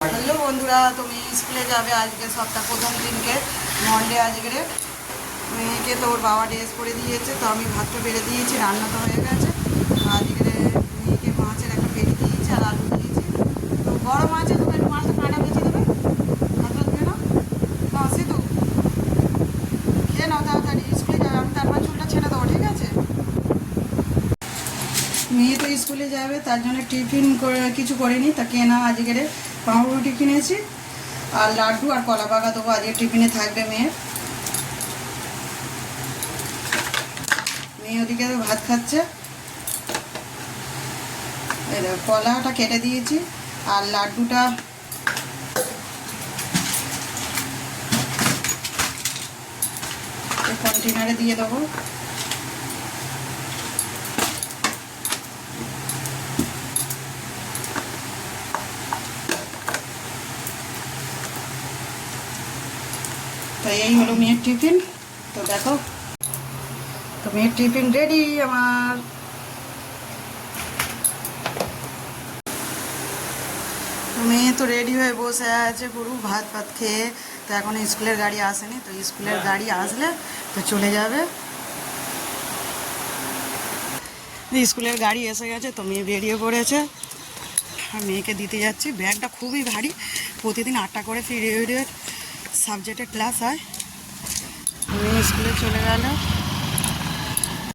Hello বন্ধুরা, তুমি স্কুলে যাবে আজকে সপ্তাহ প্রথম দিনকে মন্ডে। আজকে মেয়েকে তো ওর বাবা ড্রেস করে দিয়েছে, তো আমি ভাতটা বেড়ে দিয়েছি, রান্না তো হয়ে গেছে। আজকে মেয়েকে মাছের একটা পেড়ে দিয়েছি আর আলু দিয়েছি। তো বড় মাছে তুমি একটু মাছটা কাঁটা বেছে দেবে, হাতটা দিয়ে নাও। না সিধু খেয়ে নাও, তাড়াতাড়ি স্কুলে যাবে। আমি তারপর চুলটা ছেড়ে দেবো, ঠিক আছে? মেয়ে তো স্কুলে যাবে, তার জন্য টিফিন কিছু করিনি। তা কেনা আজকে পাউরুটি কিনেছি আর লাড্ডু আর কলা পাকা দেবো, আজকে টিফিনে থাকবে মেয়ে ওদিকে ভাত খাচ্ছে। এই দেখো কলাটা কেটে দিয়েছি আর লাড্ডুটা কন্টেনারে দিয়ে দেবো। তো এই হলো মেয়ের টিফিন। তো দেখো, তো মেয়ের টিফিন রেডি আমার। মেয়ে তো রেডি হয়ে বসে আছে পুরো ভাত খেয়ে। তো এখন স্কুলের গাড়ি আসেনি, তো স্কুলের গাড়ি আসলে তো চলে যাবে। স্কুলের গাড়ি এসে গেছে, তো মেয়ে বেরিয়ে পড়েছে আর মেয়েকে দিতে যাচ্ছি। ব্যাগটা খুবই ভারী, প্রতিদিন 8টা করে পিরিয়ডের সাবজেক্টের ক্লাস হয়। মেয়ে স্কুলে চলে গেল।